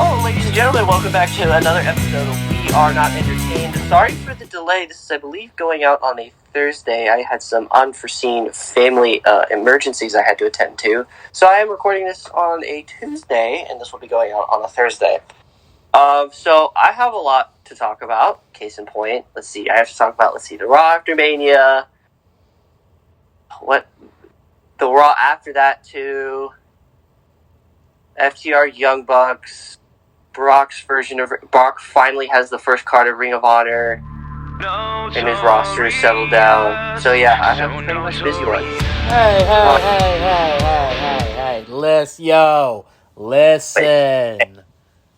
Oh, ladies and gentlemen, welcome back to another episode of We Are Not Entertained. Sorry for the delay. This is, I believe, going out on a Thursday. I had some unforeseen family emergencies I had to attend to. So I am recording this on a Tuesday, and this will be going out on a Thursday. So I have a lot to talk about. Case in point, let's see. I have to talk about, the Raw after Mania. The Raw after that, too. FTR Young Bucks. Brock finally has the first card of Ring of Honor, and his roster is settled down. So yeah, I have a pretty much busy one. Hey, listen.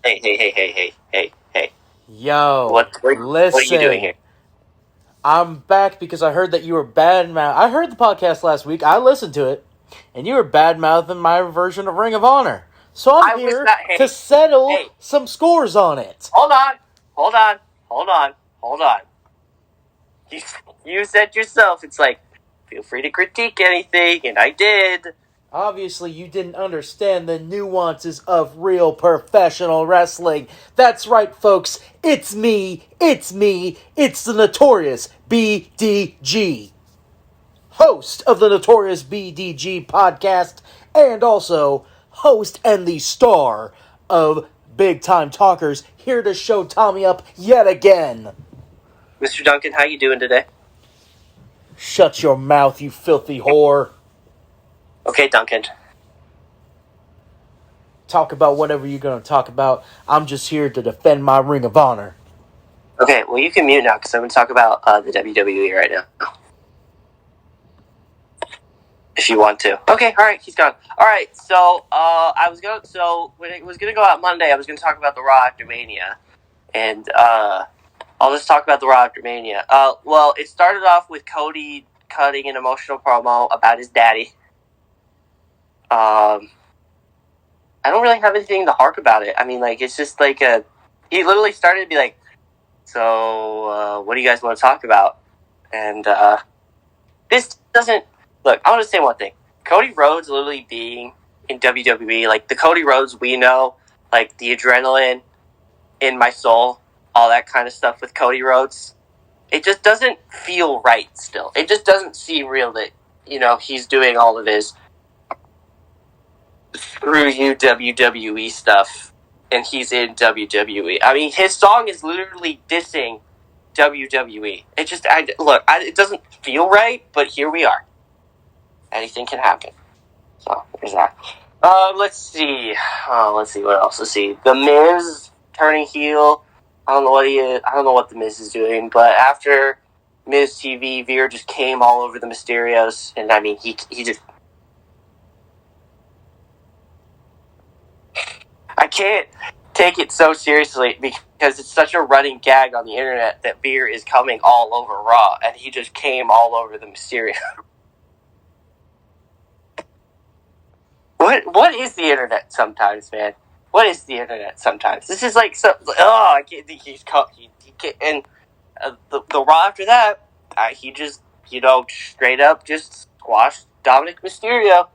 Hey. Yo, What are you doing here? I'm back because I heard that you were bad-mouthing. I heard the podcast last week. I listened to it, and you were bad-mouthing my version of Ring of Honor. So I'm here to settle some scores on it. Hold on. You said yourself, it's like, feel free to critique anything, and I did. Obviously, you didn't understand the nuances of real professional wrestling. That's right, folks. It's me. It's the Notorious BDG. Host of the Notorious BDG podcast, and also host and the star of Big Time Talkers, here to show Tommy up yet again. Mr. Duncan, how you doing today? Shut your mouth, you filthy whore. Okay, Duncan. Talk about whatever you're going to talk about. I'm just here to defend my Ring of Honor. Okay, well, you can mute now, because I'm going to talk about the WWE right now. If you want to. Okay, alright, he's gone. Alright, so, when it was going to go out Monday, I was going to talk about the Raw after Mania. And, I'll just talk about the Raw after Mania. Well, it started off with Cody cutting an emotional promo about his daddy. I don't really have anything to harp about it. I mean, it's just he literally started to be like, so, what do you guys want to talk about? And, this doesn't... Look, I want to say one thing. Cody Rhodes literally being in WWE, the Cody Rhodes we know, the adrenaline in my soul, all that kind of stuff with Cody Rhodes, it just doesn't feel right still. It just doesn't seem real that, he's doing all of his screw you WWE stuff, and he's in WWE. I mean, his song is literally dissing WWE. It just, it doesn't feel right, but here we are. Anything can happen. So, there's that. Let's see what else. Let's see. The Miz turning heel. I don't know what The Miz is doing, but after Miz TV, Veer just came all over the Mysterios, and I mean, he just... I can't take it so seriously because it's such a running gag on the internet that Veer is coming all over Raw, and he just came all over the Mysterio. What is the internet sometimes, man? What is the internet sometimes? This is I can't think he can't, and the Raw after that, he just, straight up just squashed Dominic Mysterio.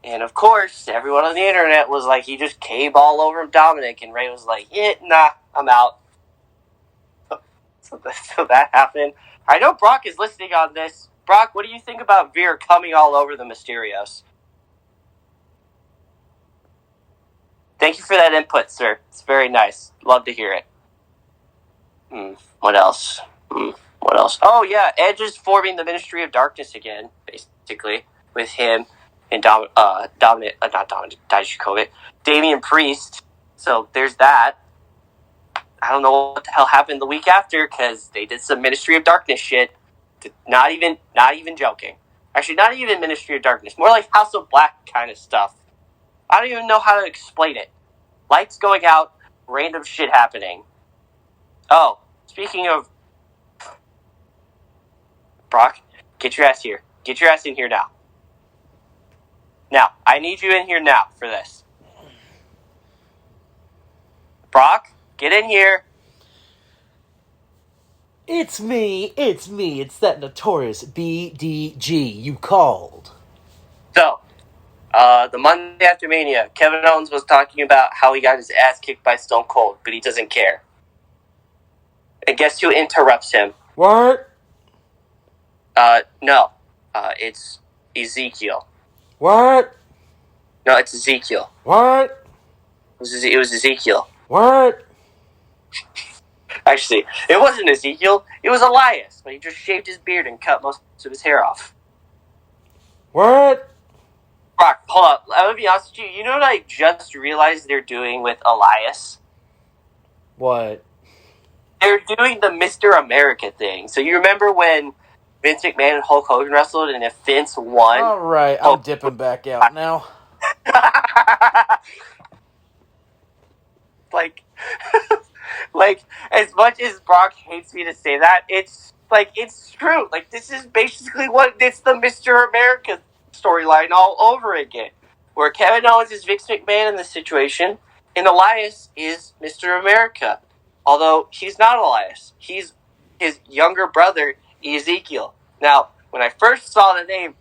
And of course, everyone on the internet was like, he just came all over Dominic, and Ray was like, nah, I'm out. So that happened. I know Brock is listening on this. Brock, what do you think about Veer coming all over the Mysterios? Thank you for that input, sir. It's very nice. Love to hear it. What else? Oh, yeah, Edge is forming the Ministry of Darkness again, basically, with him and Damian Priest. So there's that. I don't know what the hell happened the week after, because they did some Ministry of Darkness shit. Not even joking. Actually, not even Ministry of Darkness. More like House of Black kind of stuff. I don't even know how to explain it. Lights going out, random shit happening. Oh, speaking of... Brock, get your ass here. Get your ass in here now. Now, I need you in here now for this. Brock, get in here. It's me. It's that Notorious BDG you called. So, The Monday after Mania, Kevin Owens was talking about how he got his ass kicked by Stone Cold, but he doesn't care. And guess who interrupts him? What? No. It's Ezekiel. What? No, it's Ezekiel. What? It was Ezekiel. What? Actually, it wasn't Ezekiel. It was Elias, but he just shaved his beard and cut most of his hair off. What? Brock, hold up. I'm gonna be honest with you. You know what I just realized they're doing with Elias? What? They're doing the Mr. America thing. So you remember when Vince McMahon and Hulk Hogan wrestled, and if Vince won... All right, I'm dipping back out now. like, as much as Brock hates me to say that, it's true. Like, this is basically it's the Mr. America storyline all over again, where Kevin Owens is Vince McMahon in this situation, and Elias is Mr. America. Although he's not Elias, he's his younger brother Ezekiel. Now, when I first saw the name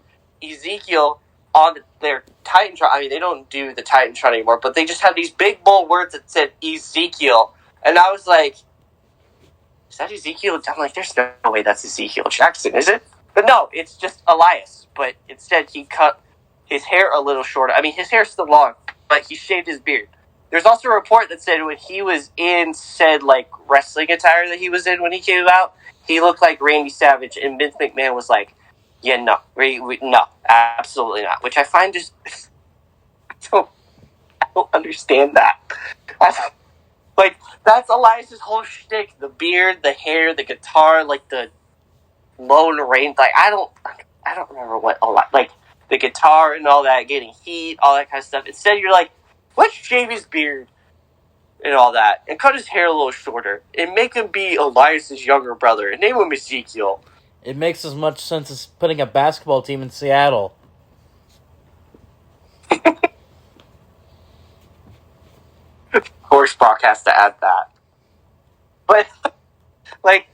Ezekiel on their Titantron, I mean, they don't do the Titantron anymore, but they just have these big bold words that said Ezekiel, and I was like, is that Ezekiel? I'm like, there's no way that's Ezekiel Jackson, is it? But no, it's just Elias, but instead he cut his hair a little shorter. I mean, his hair's still long, but he shaved his beard. There's also a report that said when he was in said, like, wrestling attire that he was in when he came out, he looked like Randy Savage, and Vince McMahon was like, yeah, no, no, absolutely not. Which I find just... I don't understand that. Like, that's Elias's whole shtick. The beard, the hair, the guitar, like, the Lone Ranger. Like, I don't remember what... Like, the guitar and all that, getting heat, all that kind of stuff. Instead, you're like, let's shave his beard and all that, and cut his hair a little shorter, and make him be Elias's younger brother, and name him Ezekiel. It makes as much sense as putting a basketball team in Seattle. Of course, Brock has to add that. But, like,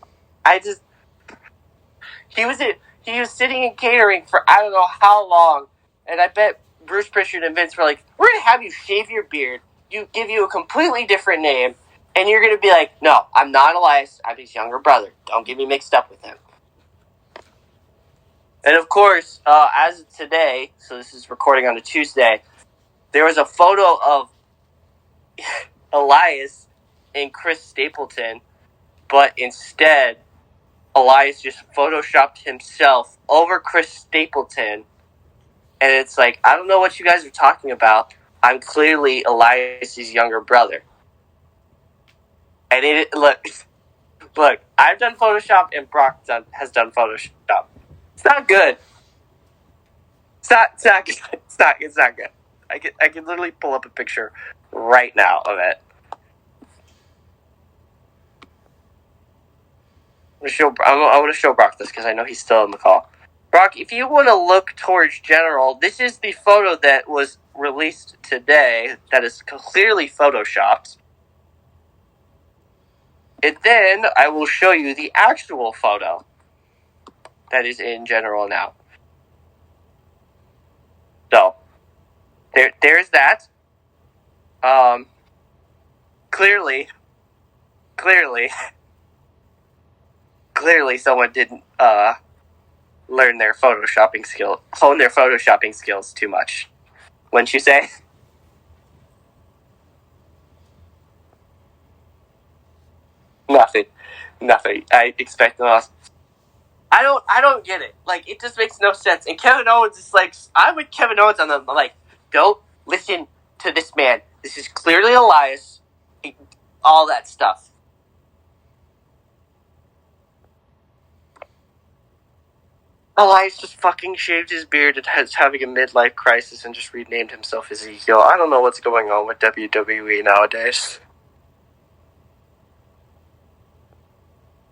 he was sitting in catering for I don't know how long, and I bet Bruce Prichard and Vince were like, we're going to have you shave your beard, give you a completely different name, and you're going to be like, no, I'm not Elias, I'm his younger brother. Don't get me mixed up with him. And of course, as of today, so this is recording on a Tuesday, there was a photo of Elias and Chris Stapleton, but instead, Elias just photoshopped himself over Chris Stapleton. And it's like, I don't know what you guys are talking about. I'm clearly Elias' younger brother. And look, I've done Photoshop and Brock has done Photoshop. It's not good. It's not good. I can literally pull up a picture right now of it. I want to show Brock this because I know he's still on the call. Brock, if you want to look towards general, this is the photo that was released today that is clearly photoshopped. And then I will show you the actual photo that is in general now. So, there's that. Clearly someone didn't hone their photoshopping skills too much. Wouldn't you say? Nothing. I expect the most. I don't get it. Like, it just makes no sense. And Kevin Owens is like, I'm with Kevin Owens on them. I'm like, don't listen to this man. This is clearly Elias. All that stuff. Elias just fucking shaved his beard and is having a midlife crisis and just renamed himself Ezekiel. I don't know what's going on with WWE nowadays.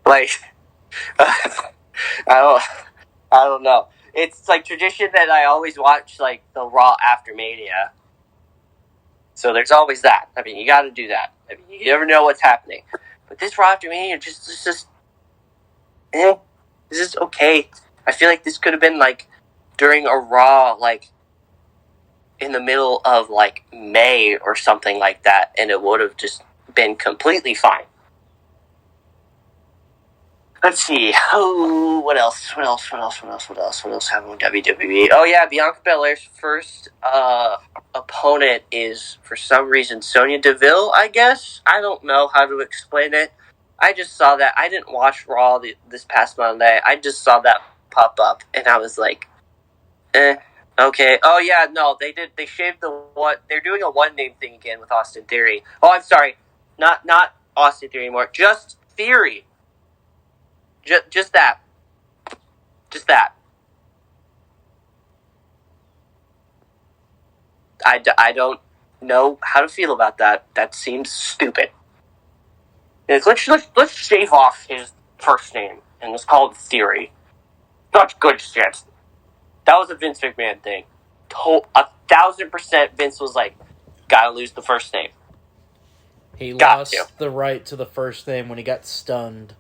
Like, I don't know. It's like tradition that I always watch, like, the Raw after Mania. So there's always that. I mean, you gotta do that. I mean, you never know what's happening. But this Raw after Mania this is okay. I feel like this could have been, like, during a Raw, like, in the middle of, like, May or something like that, and it would have just been completely fine. Let's see. Oh, what else happened with WWE? Oh, yeah, Bianca Belair's first opponent is, for some reason, Sonya Deville, I guess? I don't know how to explain it. I just saw that. I didn't watch Raw this past Monday. I just saw that pop up, and I was like, okay. Oh, yeah, no, they shaved the one. They're doing a one-name thing again with Austin Theory. Oh, I'm sorry. Not Austin Theory anymore. Just Theory. Just that. Just that. I don't know how to feel about that. That seems stupid. Let's shave off his first name and let's call it Theory. Such good shit. That was a Vince McMahon thing. 1,000% Vince was like, gotta lose the first name. He lost the right to the first name when he got stunned.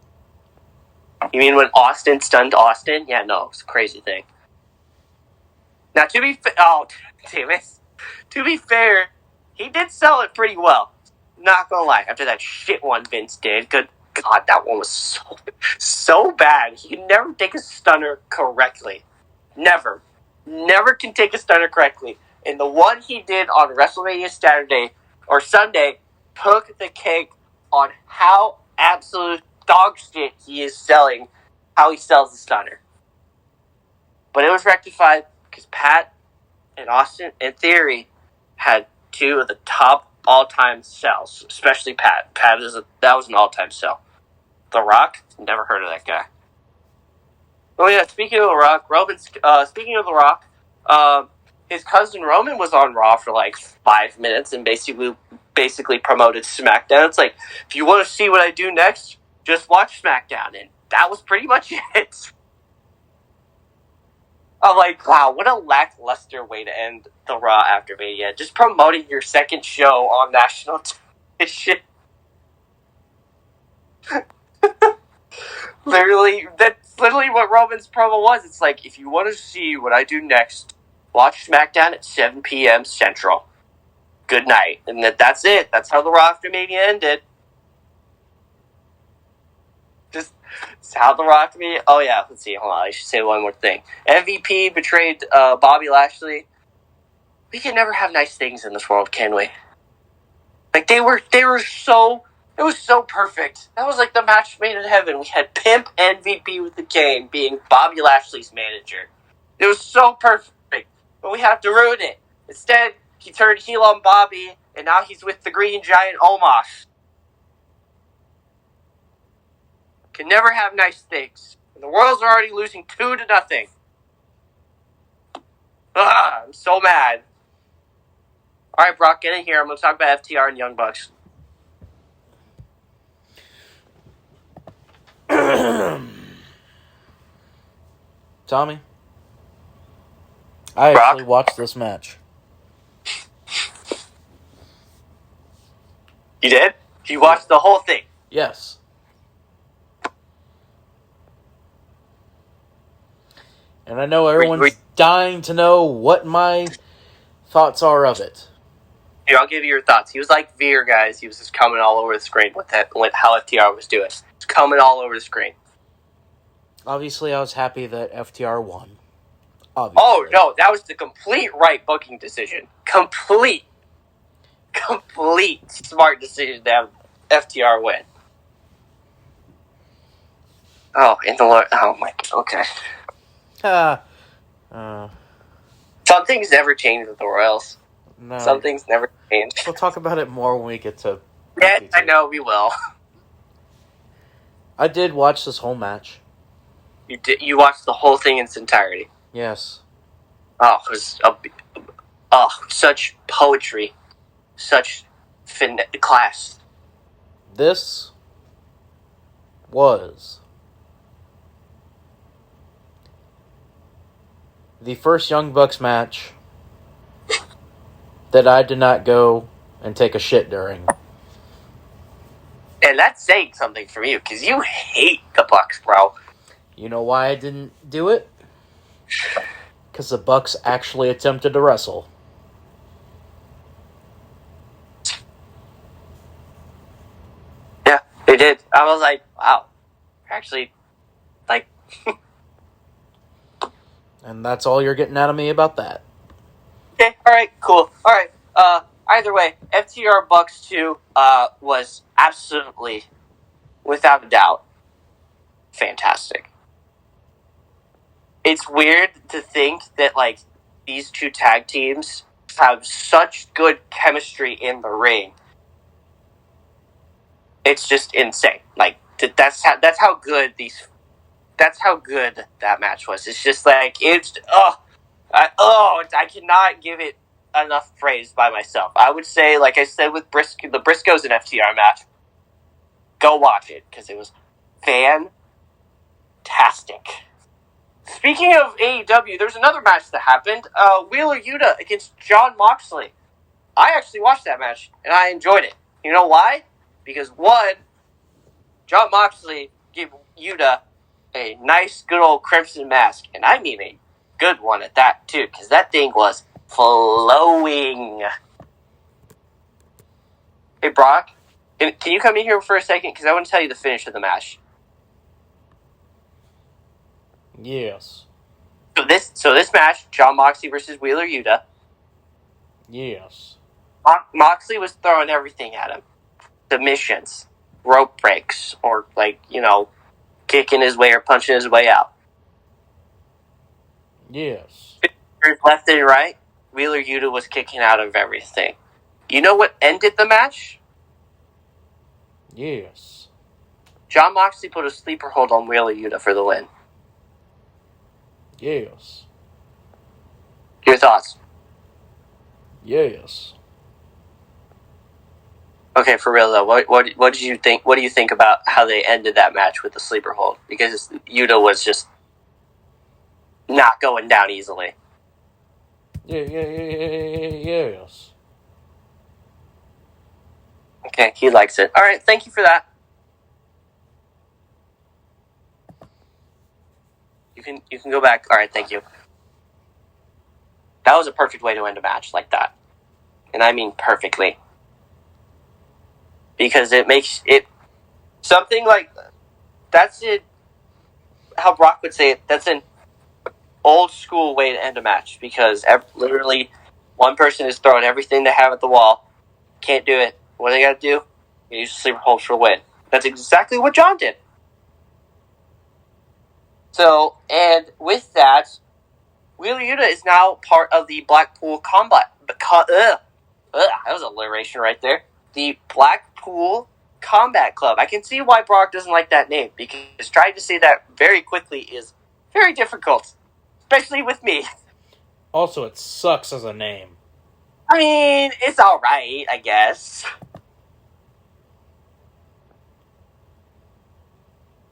You mean when Austin stunned Austin? Yeah, no, it's a crazy thing. Now, to be fair, he did sell it pretty well. Not gonna lie, after that shit one Vince did, good God, that one was so bad. He can never take a stunner correctly. Never can take a stunner correctly. And the one he did on WrestleMania Saturday or Sunday took the cake on how absolute dog shit he is selling, how he sells the stunner. But it was rectified because Pat and Austin and Theory had two of the top all-time sells, especially Pat. That was an all-time sell. The Rock, never heard of that guy. Oh yeah, speaking of The Rock, his cousin Roman was on Raw for like 5 minutes and basically promoted SmackDown. It's like, if you want to see what I do next, just watch SmackDown, and that was pretty much it. I'm like, wow, what a lackluster way to end the Raw after Mania. Just promoting your second show on national television. That's literally what Roman's promo was. It's like, if you want to see what I do next, watch SmackDown at 7 p.m. Central. Good night. And that's it. That's how the Raw after Mania ended. Just how the Raw after Mania... Oh, yeah. Let's see. Hold on. I should say one more thing. MVP betrayed Bobby Lashley. We can never have nice things in this world, can we? Like, they were so... It was so perfect. That was like the match made in heaven. We had Pimp MVP with the cane being Bobby Lashley's manager. It was so perfect. But we have to ruin it. Instead, he turned heel on Bobby, and now he's with the Green Giant Omos. Can never have nice things. And the Royals are already losing 2-0. I'm so mad. Alright, Brock, get in here. I'm going to talk about FTR and Young Bucks. Tommy, I actually watched this match. You did? You watched the whole thing? Yes. And I know everyone's dying to know what my thoughts are of it. Here, I'll give you your thoughts. He was like Veer, guys. He was just coming all over the screen with how FTR was doing. It's coming all over the screen. Obviously, I was happy that FTR won. Obviously. Oh, no, that was the complete right booking decision. Complete smart decision to have FTR win. Oh, in the Lord. Oh, my God. Okay. Some things never change with the Royals. No. Some things never change. We'll talk about it more when we get to... Yeah, I know, we will. I did watch this whole match. You watched the whole thing in its entirety? Yes. Oh, it was such poetry. Such class. This was the first Young Bucks match that I did not go and take a shit during. And that's saying something from you, because you hate the Bucks, bro. You know why I didn't do it? Because the Bucks actually attempted to wrestle. They did. I was like, wow. Actually, like... And that's all you're getting out of me about that. Okay, alright, cool. Alright, either way, FTR Bucks 2 was absolutely, without a doubt, fantastic. It's weird to think that, like, these two tag teams have such good chemistry in the ring. It's just insane. Like, that's how good that match was. It's just like, I cannot give it enough praise by myself. I would say, like I said with the Briscoes and FTR match, go watch it, because it was fantastic. Speaking of AEW, there's another match that happened. Wheeler Yuta against Jon Moxley. I actually watched that match, and I enjoyed it. You know why? Because, one, Jon Moxley gave Yuta a nice, good old crimson mask, and I mean a good one at that, too, because that thing was flowing. Hey, Brock, can you come in here for a second? Because I want to tell you the finish of the match. Yes. So this match, Jon Moxley versus Wheeler Yuta. Yes. Moxley was throwing everything at him. Submissions, rope breaks, or, like, kicking his way or punching his way out. Yes. Left and right, Wheeler Yuta was kicking out of everything. You know what ended the match? Yes. Jon Moxley put a sleeper hold on Wheeler Yuta for the win. Yes. Your thoughts? Yes. Okay, for real though, what did you think? What do you think about how they ended that match with the sleeper hold? Because Yuta was just not going down easily. Yes. Okay, he likes it. All right, thank you for that. You can go back. All right, thank you. That was a perfect way to end a match like that, and I mean perfectly. Because it makes it something like that's it. How Brock would say it. That's an old school way to end a match, because literally one person is throwing everything they have at the wall. Can't do it. What do they got to do? You use sleeper hold for a win. That's exactly what John did. So, and with that, Wheeler Yuta is now part of the Blackpool Combat. That was alliteration right there. The Blackpool Combat Club. I can see why Brock doesn't like that name, because trying to say that very quickly is very difficult, especially with me. Also, it sucks as a name. I mean, it's alright, I guess.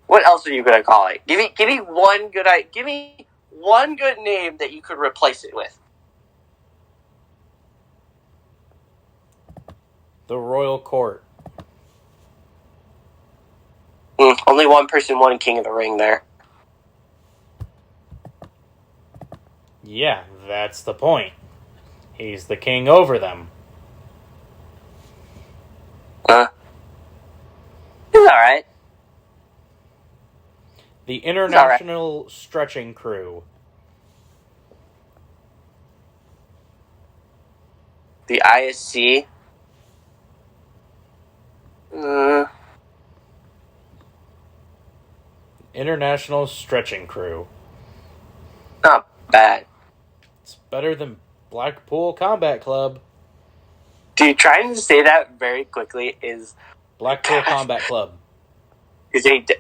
What else are you gonna call it? Give me one good name that you could replace it with. The Royal Court. Only one person won King of the Ring there. Yeah, that's the point. He's the king over them. It's alright. The International Stretching Crew. The ISC. International Stretching Crew. Not bad. It's better than Blackpool Combat Club. Dude, trying to say that very quickly is... Blackpool Combat Club.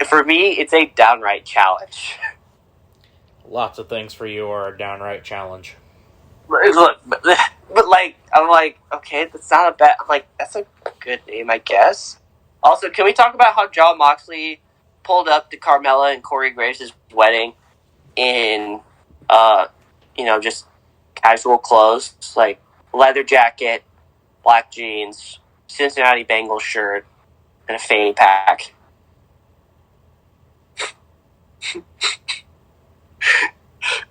For me, it's a downright challenge. Lots of things for you are a downright challenge. Look, but like, I'm like, okay, that's not a bad... I'm like, that's a good name, I guess. Also, can we talk about how Jon Moxley pulled up to Carmella and Corey Graves' wedding in, just casual clothes, like leather jacket, black jeans, Cincinnati Bengals shirt, and a fanny pack.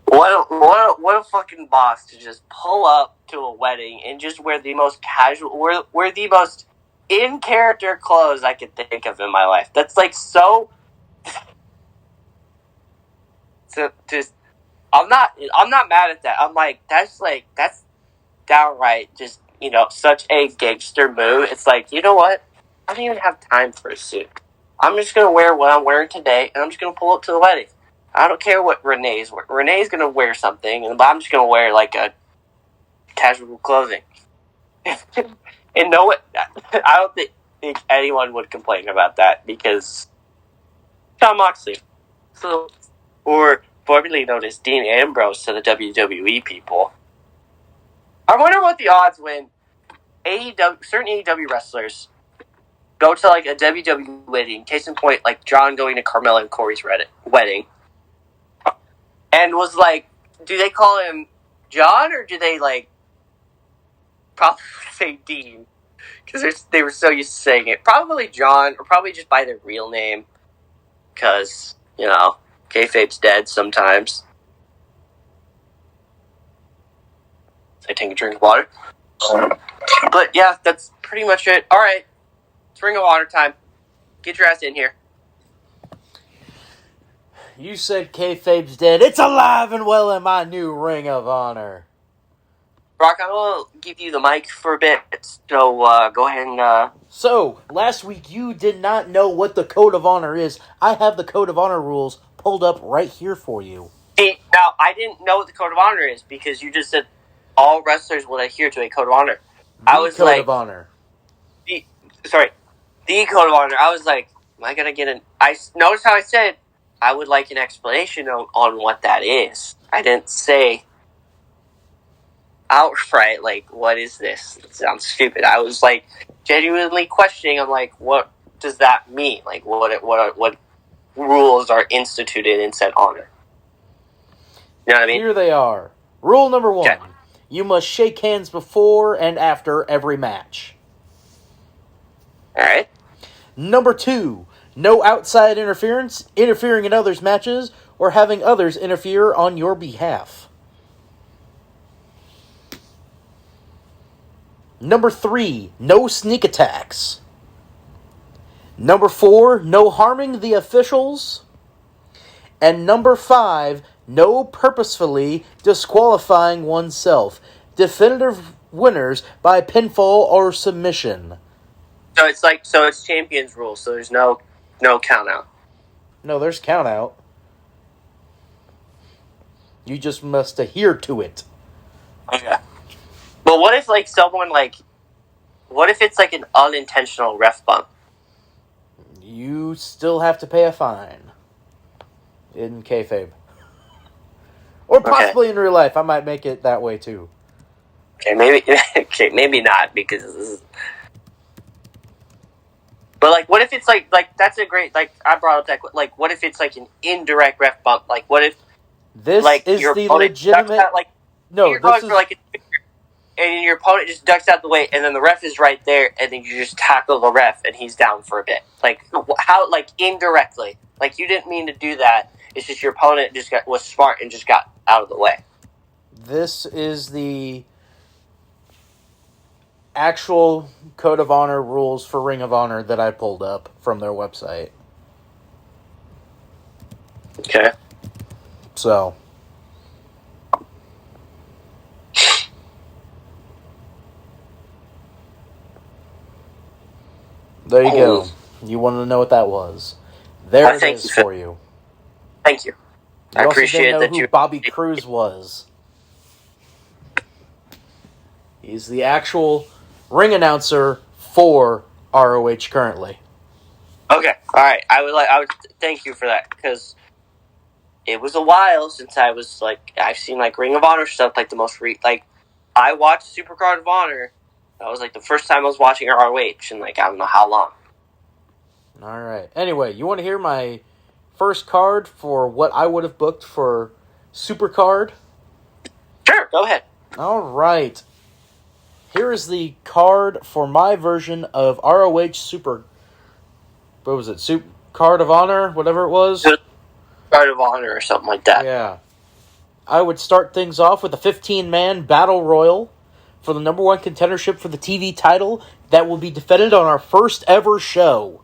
What a fucking boss to just pull up to a wedding and just wear the most casual, wear the most in-character clothes I could think of in my life. That's like so just. I'm not mad at that. I'm like that's downright just such a gangster move. It's like, you know what? I don't even have time for a suit. I'm just gonna wear what I'm wearing today, and I'm just gonna pull up to the wedding. I don't care what Renee's wearing. Renee's gonna wear something, and I'm just gonna wear like a casual clothing. And I don't think anyone would complain about that because Jon Moxley, or formerly known as Dean Ambrose to the WWE people. I wonder what the odds when certain AEW wrestlers go to like a WWE wedding. Case in point, like John going to Carmella and Corey's wedding, and was like, do they call him John or do they like probably say Dean? Because they were so used to saying it. Probably John, or probably just by their real name. Because, kayfabe's dead sometimes. I take a drink of water. But yeah, that's pretty much it. Alright, it's Ring of Honor time. Get your ass in here. You said kayfabe's dead. It's alive and well in my new Ring of Honor. Brock, I'm going to give you the mic for a bit, so go ahead and... So, last week you did not know what the Code of Honor is. I have the Code of Honor rules pulled up right here for you. See, now, I didn't know what the Code of Honor is because you just said all wrestlers will adhere to a Code of Honor. I was Code of Honor. The Code of Honor. I was like, am I going to get I notice how I said I would like an explanation on what that is. I didn't say outright, like, what is this? It sounds stupid. I was, like, genuinely questioning. I'm like, what does that mean? Like, what rules are instituted in said honor? You know what I mean? Here they are. Rule number 1. Okay. You must shake hands before and after every match. Alright. Number 2. No outside interference, interfering in others' matches, or having others interfere on your behalf. Number 3, no sneak attacks. Number 4, no harming the officials. And number 5, no purposefully disqualifying oneself. Definitive winners by pinfall or submission. So it's champions rules, so there's no count out. No, there's count out. You just must adhere to it. Okay. But what if, like, what if it's, like, an unintentional ref bump? You still have to pay a fine. In kayfabe. Or possibly in real life. I might make it that way, too. Okay, maybe not, because this is... But, like, what if it's, like, that's a great, like, I brought up that, like, what if it's, like, an indirect ref bump? Like, what if, this like, is your the opponent legitimate... ducks out, like, no, you're going for, like, and your opponent just ducks out the way, and then the ref is right there, and then you just tackle the ref, and he's down for a bit. Like, how, like, indirectly. Like, you didn't mean to do that. It's just your opponent was smart and just got out of the way. This is the actual Code of Honor rules for Ring of Honor that I pulled up from their website. Okay. So... there you go. You wanted to know what that was. There it is for you. Thank you. I appreciate that you. Bobby Cruz was. He's the actual ring announcer for ROH currently. Okay, all right. I would thank you for that because it was a while since I've seen like Ring of Honor stuff. Like the most I watched Supercard of Honor. That was like the first time I was watching ROH in like I don't know how long. All right. Anyway, you want to hear my first card for what I would have booked for Supercard? Sure, go ahead. All right. Here is the card for my version of ROH Super. What was it? Super Card of Honor, whatever it was. Card of Honor or something like that. Yeah. I would start things off with a 15-man battle royal for the number one contendership for the TV title that will be defended on our first ever show.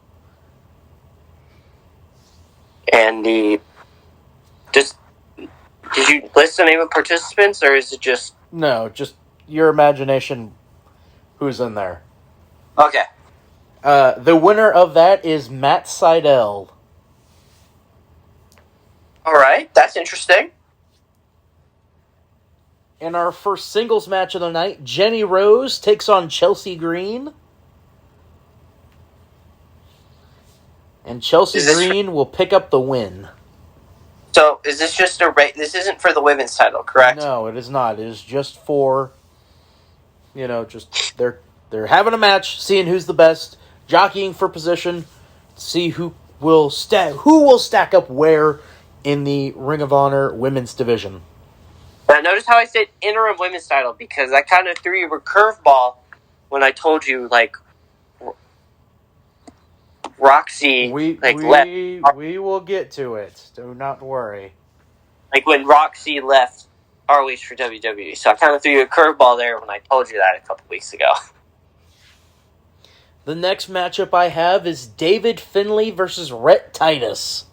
And did you list the name of participants, or is it just... No, just your imagination who's in there. Okay. The winner of that is Matt Sydal. All right, that's interesting. In our first singles match of the night, Jenny Rose takes on Chelsea Green. And Chelsea Green will pick up the win. So, is this just this isn't for the women's title, correct? No, it is not. It is just for, just they're having a match, seeing who's the best, jockeying for position, see who will stack up where in the Ring of Honor women's division. Now, notice how I said interim women's title, because I kind of threw you a curveball when I told you, like, Roxy, left. We will get to it. Do not worry. Like when Roxy left ROH for WWE. So I kind of threw you a curveball there when I told you that a couple weeks ago. The next matchup I have is David Finlay versus Rhett Titus.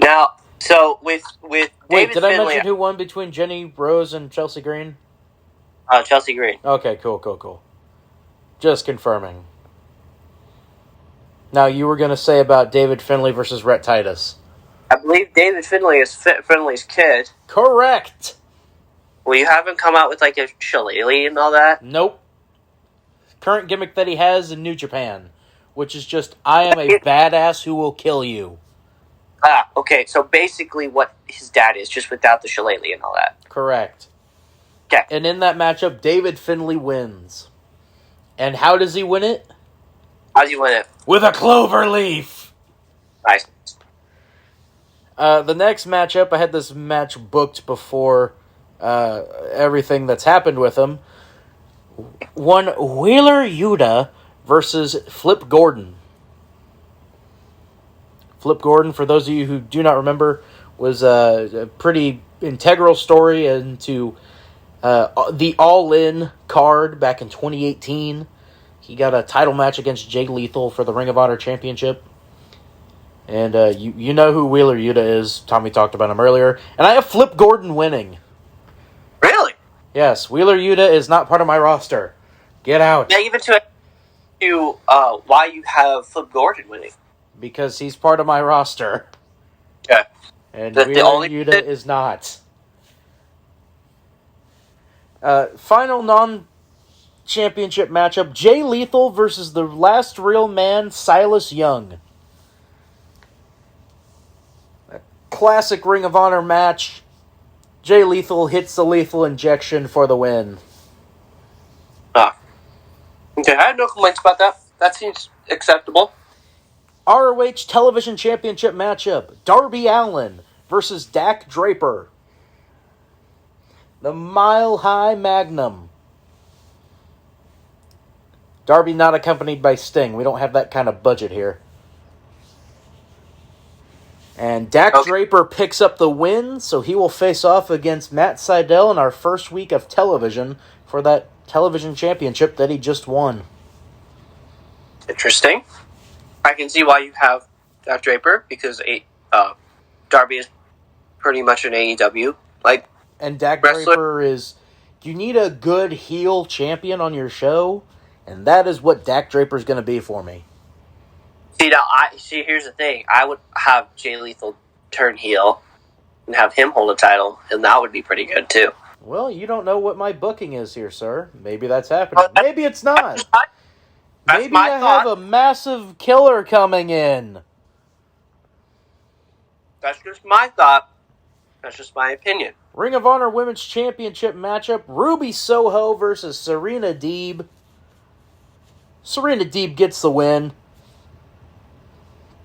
Now, so with David did Finlay, I mention who won between Jenny Rose and Chelsea Green? Chelsea Green. Okay, cool. Just confirming. Now, you were going to say about David Finlay versus Rhett Titus. I believe David Finlay is Finlay's kid. Correct. Will you have him come out with like a shillelagh and all that? Nope. Current gimmick that he has in New Japan, which is just, I am a badass who will kill you. Ah, okay. So basically what his dad is, just without the shillelagh and all that. Correct. Okay. And in that matchup, David Finlay wins. And how does he win it? How does he win it? With a clover leaf. Nice. The next matchup, I had this match booked before everything that's happened with him. One Wheeler Yuta versus Flip Gordon. Flip Gordon, for those of you who do not remember, was a pretty integral story into the All-In card back in 2018. He got a title match against Jay Lethal for the Ring of Honor Championship. And you know who Wheeler Yuta is. Tommy talked about him earlier. And I have Flip Gordon winning. Really? Yes, Wheeler Yuta is not part of my roster. Get out. Now, even to why you have Flip Gordon winning. Because he's part of my roster. Yeah. And Wheeler Yuta is not. Final non-championship matchup, Jay Lethal versus the last real man, Silas Young. A classic Ring of Honor match. Jay Lethal hits the lethal injection for the win. Okay, I have no complaints about that. That seems acceptable. ROH Television Championship matchup, Darby Allin versus Dak Draper. The Mile High Magnum. Darby not accompanied by Sting. We don't have that kind of budget here. And Dak Draper picks up the win, so he will face off against Matt Sydal in our first week of television for that television championship that he just won. Interesting. I can see why you have Dak Draper, because Darby is pretty much an AEW and Dak wrestler. Draper is... You need a good heel champion on your show, and that is what Dak Draper is going to be for me. See, here's the thing. I would have Jay Lethal turn heel and have him hold a title, and that would be pretty good, too. Well, you don't know what my booking is here, sir. Maybe that's happening. Maybe it's not. Maybe I have a massive killer coming in. That's just my thought. That's just my opinion. Ring of Honor Women's Championship matchup, Ruby Soho versus Serena Deeb. Serena Deeb gets the win.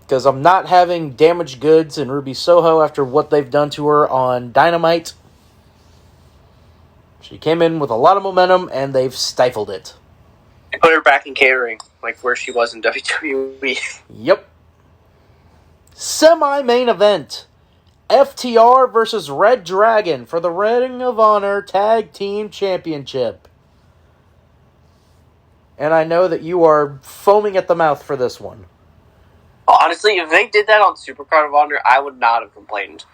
Because I'm not having damaged goods in Ruby Soho after what they've done to her on Dynamite. She came in with a lot of momentum, and they've stifled it. They put her back in catering, like where she was in WWE. Yep. Semi-main event. FTR versus Red Dragon for the Ring of Honor Tag Team Championship. And I know that you are foaming at the mouth for this one. Honestly, if they did that on Supercard of Honor, I would not have complained.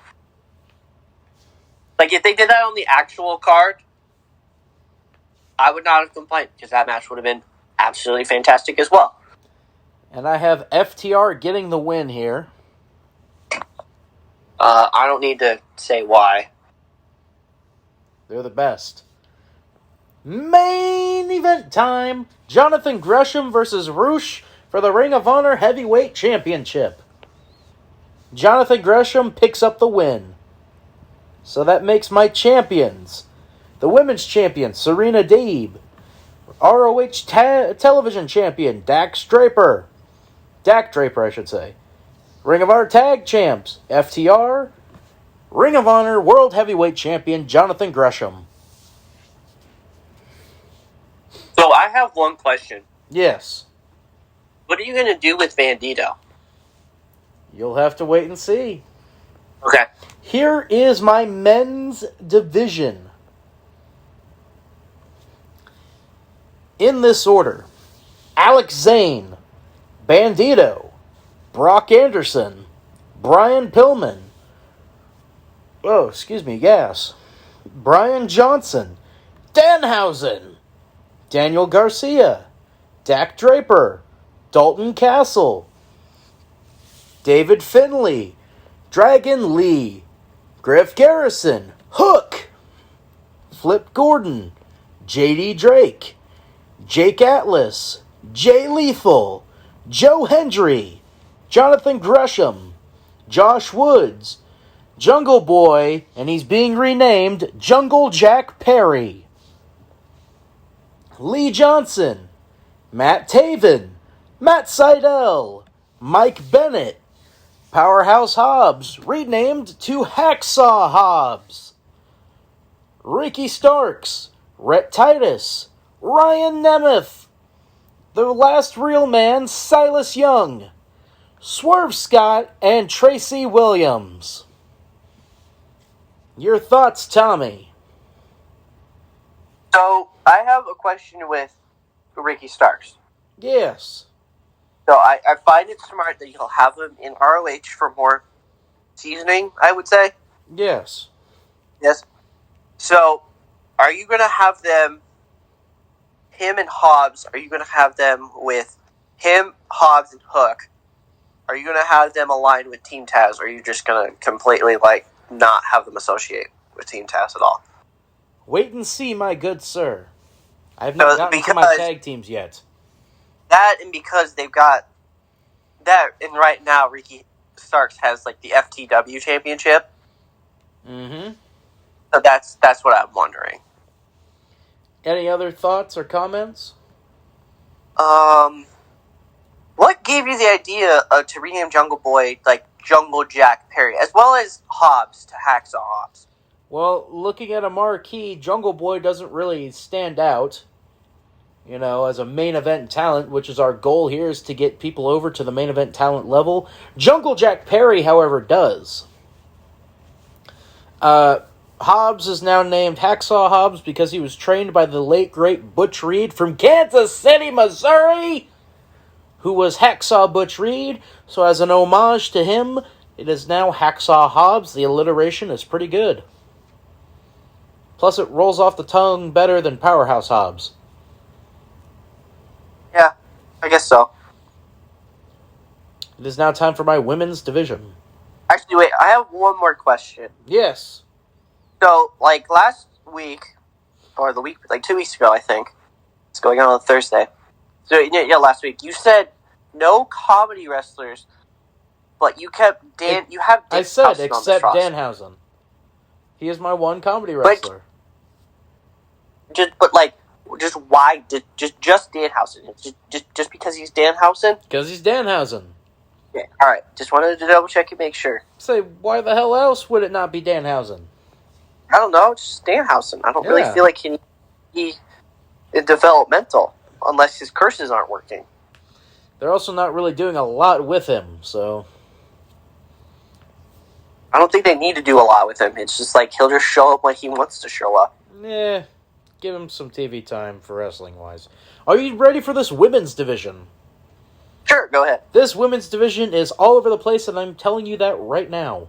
Like, if they did that on the actual card, I would not have complained, because that match would have been absolutely fantastic as well. And I have FTR getting the win here. I don't need to say why. They're the best. Main event time. Jonathan Gresham versus Roosh for the Ring of Honor Heavyweight Championship. Jonathan Gresham picks up the win. So that makes my champions. The women's champion, Serena Deeb. ROH television champion, Dak Draper, I should say. Ring of Honor tag champs, FTR. Ring of Honor World Heavyweight Champion, Jonathan Gresham. So I have one question. Yes. What are you going to do with Bandito? You'll have to wait and see. Okay. Here is my men's division. In this order: Alex Zane, Bandito, Brock Anderson, Brian Pillman, Brian Johnson, Danhausen, Daniel Garcia, Dak Draper, Dalton Castle, David Finlay, Dragon Lee, Griff Garrison, Hook, Flip Gordon, J.D. Drake, Jake Atlas, Jay Lethal, Joe Hendry, Jonathan Gresham, Josh Woods, Jungle Boy, and he's being renamed Jungle Jack Perry, Lee Johnson, Matt Taven, Matt Seidel, Mike Bennett, Powerhouse Hobbs, renamed to Hacksaw Hobbs, Ricky Starks, Rhett Titus, Ryan Nemeth, The Last Real Man, Silas Young, Swerve Scott, and Tracy Williams. Your thoughts, Tommy? So, I have a question with Ricky Starks. Yes. So, I find it smart that you'll have him in ROH for more seasoning, I would say. Yes. Yes. So, are you going to have them, him and Hobbs, are you going to have them with him, Hobbs, and Hook? Are you going to have them aligned with Team Taz, or are you just going to completely, not have them associate with Team Taz at all? Wait and see, my good sir. I have not gotten to my tag teams yet. That, and because they've got that, and right now Ricky Starks has, the FTW championship. Mm-hmm. So that's what I'm wondering. Any other thoughts or comments? What gave you the idea to rename Jungle Boy, Jungle Jack Perry, as well as Hobbs to Hacksaw Hobbs? Well, looking at a marquee, Jungle Boy doesn't really stand out, as a main event talent, which is our goal here, is to get people over to the main event talent level. Jungle Jack Perry, however, does. Hobbs is now named Hacksaw Hobbs because he was trained by the late, great Butch Reed from Kansas City, Missouri, who was Hacksaw Butch Reed. So as an homage to him, it is now Hacksaw Hobbs. The alliteration is pretty good. Plus, it rolls off the tongue better than Powerhouse Hobbs. Yeah, I guess so. It is now time for my women's division. Actually, wait, I have one more question. Yes. So, last week, or the week, 2 weeks ago, I think. It's going on Thursday. So, yeah, last week. You said no comedy wrestlers, but you kept you have Dan I said, Housen except on this roster. Danhausen. He is my one comedy wrestler. Just why? Just Danhausen? Just because he's Danhausen? Because he's Danhausen. Yeah, alright. Just wanted to double check and make sure. Say, why the hell else would it not be Danhausen? I don't know, it's just Danhausen. I don't really Yeah. feel like he is developmental, unless his curses aren't working. They're also not really doing a lot with him, so... I don't think they need to do a lot with him. It's just he'll just show up when he wants to show up. Yeah. Give him some TV time for wrestling-wise. Are you ready for this women's division? Sure, go ahead. This women's division is all over the place, and I'm telling you that right now.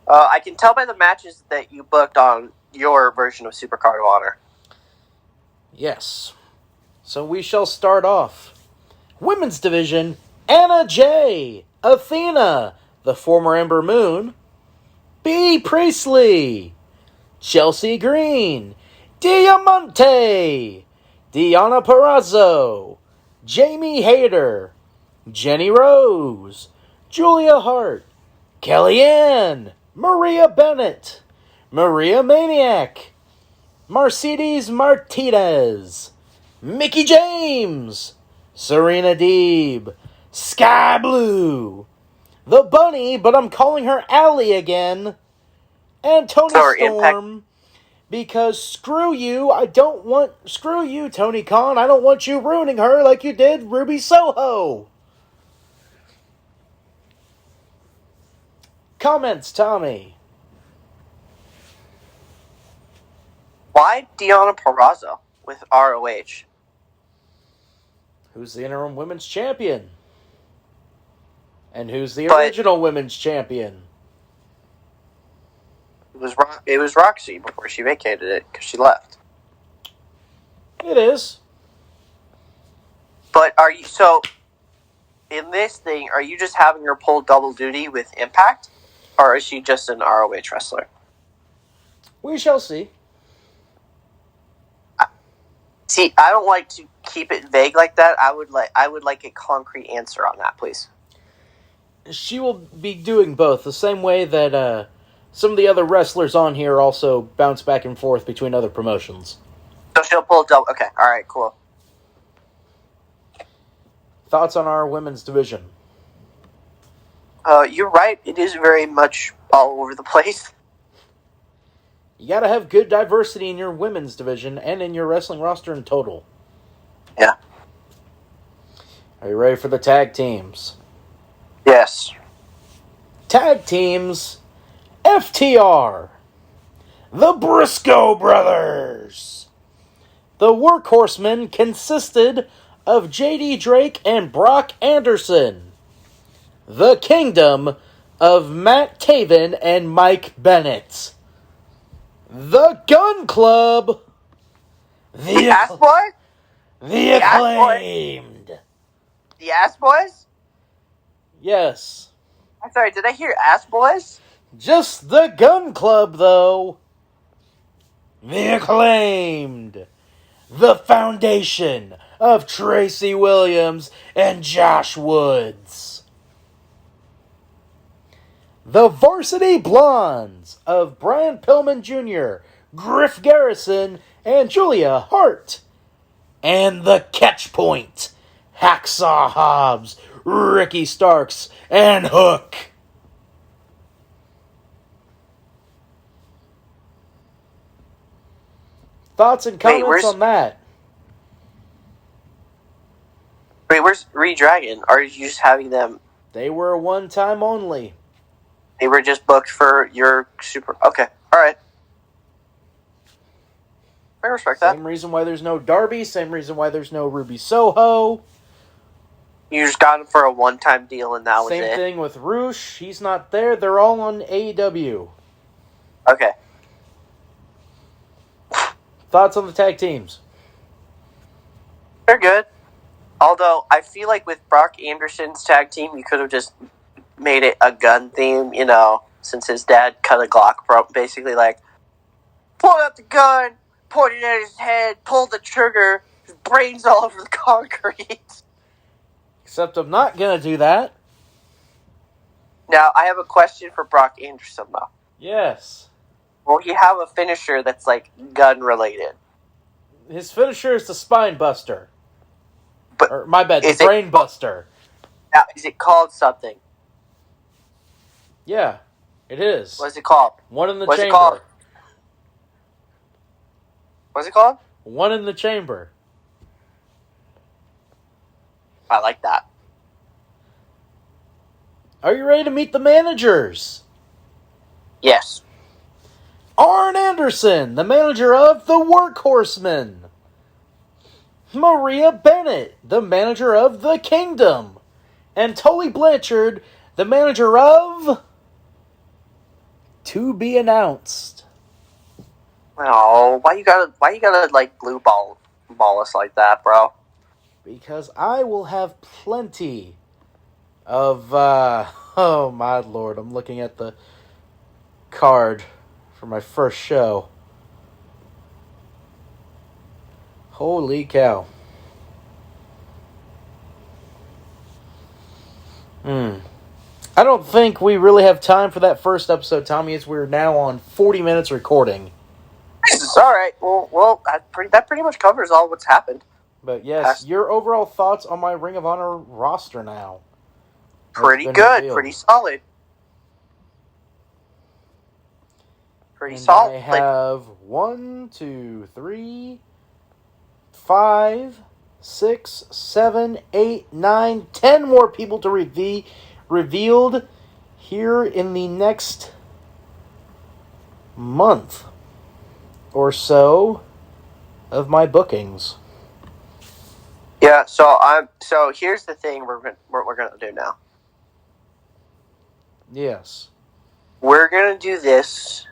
I can tell by the matches that you booked on your version of Supercard of Honor. Yes. So we shall start off. Women's division, Anna Jay, Athena, the former Ember Moon, Bea Priestley, Chelsea Green, Diamante, Deonna Purrazzo, Jamie Hayter, Jenny Rose, Julia Hart, Kellyanne, Maria Bennett, Maria Maniac, Mercedes Martinez, Mickey James, Serena Deeb, Sky Blue, The Bunny, but I'm calling her Allie again, and Tony Storm, because screw you, screw you, Tony Khan, I don't want you ruining her like you did Ruby Soho. Comments, Tommy. Why Deonna Purrazzo with ROH? Who's the interim women's champion? And who's the original women's champion? It was Roxy before she vacated it because she left. It is. But in this thing, are you just having her pull double duty with Impact? Or is she just an ROH wrestler? We shall see. See, I don't like to keep it vague like that. I would like a concrete answer on that, please. She will be doing both, the same way that some of the other wrestlers on here also bounce back and forth between other promotions. So she'll pull double. Okay, all right, cool. Thoughts on our women's division? You're right. It is very much all over the place. You gotta have good diversity in your women's division and in your wrestling roster in total. Yeah. Are you ready for the tag teams? Yes. Tag teams, FTR, the Briscoe Brothers. The Workhorsemen consisted of J.D. Drake and Brock Anderson. The Kingdom of Matt Taven and Mike Bennett. The Gun Club. The Ass Boy? The Acclaimed. The Ass Boys? Yes. I'm sorry, did I hear Ass Boys? Just the Gun Club, though. The Acclaimed. The Foundation of Tracy Williams and Josh Woods. The Varsity Blondes of Brian Pillman Jr., Griff Garrison, and Julia Hart. And the Catch Point, Hacksaw Hobbs, Ricky Starks, and Hook. Thoughts and comments on that? Wait, where's Redragon? Are you just having them? They were a one-time only. They were just booked for your super... Okay, alright. I respect that. Same reason why there's no Darby, same reason why there's no Ruby Soho. You just got him for a one-time deal and that was it. Same thing with Roosh, he's not there, they're all on AEW. Okay. Thoughts on the tag teams? They're good. Although, I feel like with Brock Anderson's tag team, you could have just made it a gun theme, since his dad cut a Glock from basically pulled out the gun, pointed at his head, pulled the trigger, his brains all over the concrete. Except I'm not going to do that. Now, I have a question for Brock Anderson, though. Yes. Will he have a finisher that's, gun-related? His finisher is the Spine Buster. But my bad, the Brain Buster. Now, is it called something? Yeah, it is. What is it called? One in the What's chamber. it called? What's it called? One in the chamber. I like that. Are you ready to meet the managers? Yes. Arn Anderson, the manager of the Workhorsemen. Maria Bennett, the manager of the Kingdom. And Tully Blanchard, the manager of... To be announced. Oh, why you gotta like blue ball us like that, bro? Because I will have plenty of, oh my lord, I'm looking at the card for my first show. Holy cow. I don't think we really have time for that first episode, Tommy, as we're now on 40 minutes recording. It's alright. Well, that pretty much covers all what's happened. But yes, your overall thoughts on my Ring of Honor roster now. Pretty good. Revealed. Pretty solid. Pretty and solid. I have 1, 2, 3, 5, 6, 7, 8, 9, 10 more people to revealed here in the next month or so of my bookings. Yeah, so here's the thing we're gonna do now. Yes. We're gonna do this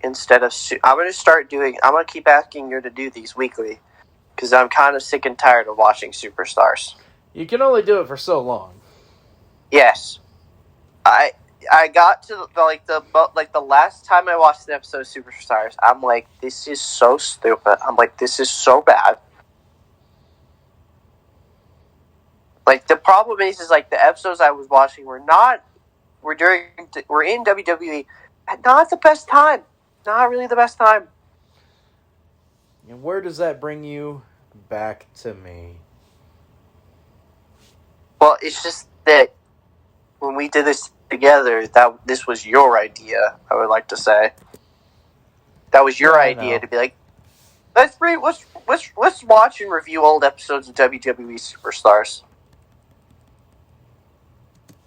instead of I'm gonna keep asking you to do these weekly because I'm kind of sick and tired of watching Superstars. You can only do it for so long. Yes. I got to the last time I watched the episode of Superstars, I'm like, this is so stupid. I'm like, this is so bad. Like, the problem is like the episodes I was watching were in WWE at not the best time. Not really the best time. And where does that bring you back to me? Well, it's just that when we did this together, this was your idea, I would like to say. That was your idea to be like, let's watch and review old episodes of WWE Superstars.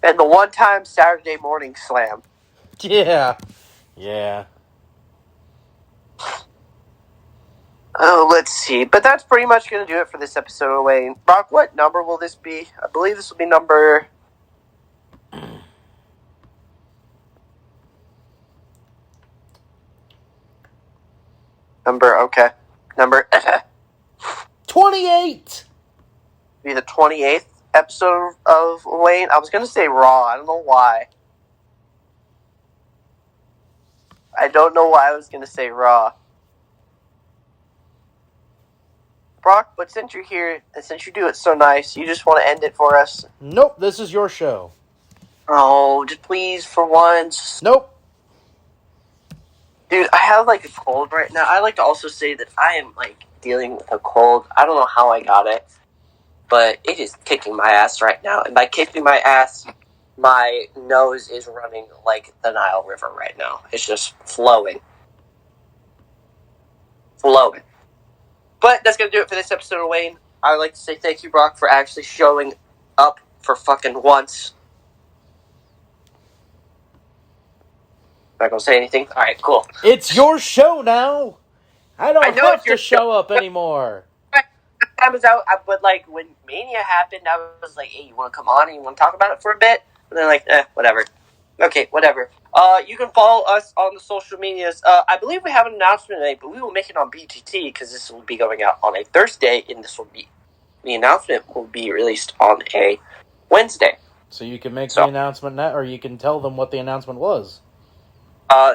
And the one-time Saturday morning slam. Yeah. Yeah. Oh, let's see. But that's pretty much going to do it for this episode of Wayne. Brock, what number will this be? I believe this will be number... Number 28! Be the 28th episode of Wayne. I was going to say Raw. I don't know why. I was going to say Raw. Brock, but since you're here, and since you do it so nice, you just want to end it for us? Nope, this is your show. Oh, just please, for once. Nope. Dude, I have, like, a cold right now. I like to also say that I am, like, dealing with a cold. I don't know how I got it, but it is kicking my ass right now. And by kicking my ass, my nose is running like the Nile River right now. It's just flowing. But that's going to do it for this episode of Wayne. I would like to say thank you, Brock, for actually showing up for fucking once. Not going to say anything? Alright, cool. It's your show now! I don't have to show up show. anymore. I was out, but like when Mania happened, I was like, hey, you want to come on and you want to talk about it for a bit? And they're like, whatever. Okay, whatever. You can follow us on the social medias. I believe we have an announcement today, but we will make it on BTT because this will be going out on a Thursday, and the announcement will be released on a Wednesday. So you can make the announcement now, or you can tell them what the announcement was.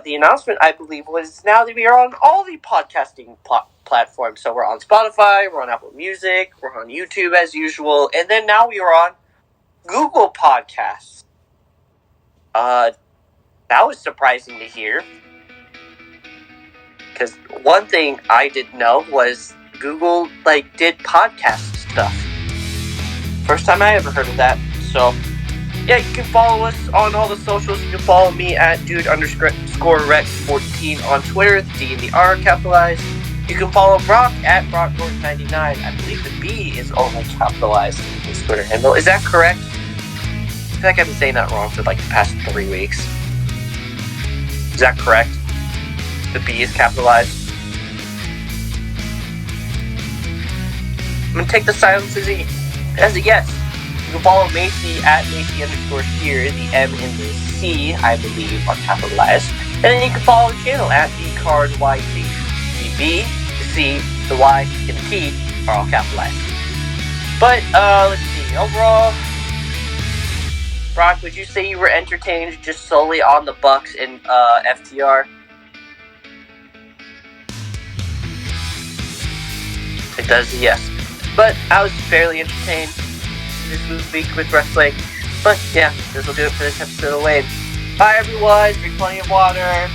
The announcement, I believe, was now that we are on all the podcasting platforms. So we're on Spotify, we're on Apple Music, we're on YouTube as usual, and then now we are on Google Podcasts. That was surprising to hear. Because one thing I didn't know was Google, did podcast stuff. First time I ever heard of that. So, yeah, you can follow us on all the socials. You can follow me at dude_rex14 on Twitter. The D and the R capitalized. You can follow Brock at BrockGordon99. I believe the B is only capitalized in his Twitter handle. Is that correct? I feel like I've been saying that wrong for the past 3 weeks. Is that correct? the B is capitalized. I'm gonna take the silence as a yes. You can follow Macy at Macy_here. The M and the C, I believe, are capitalized. And then you can follow the channel at TheCardYT. The B, the C, the Y, and the T are all capitalized. But, let's see. Overall, Brock, would you say you were entertained just solely on the Bucks and FTR? It does, yes. But I was fairly entertained this week with wrestling. But yeah, this will do it for this episode of Wayne. Bye everyone, drink plenty of water.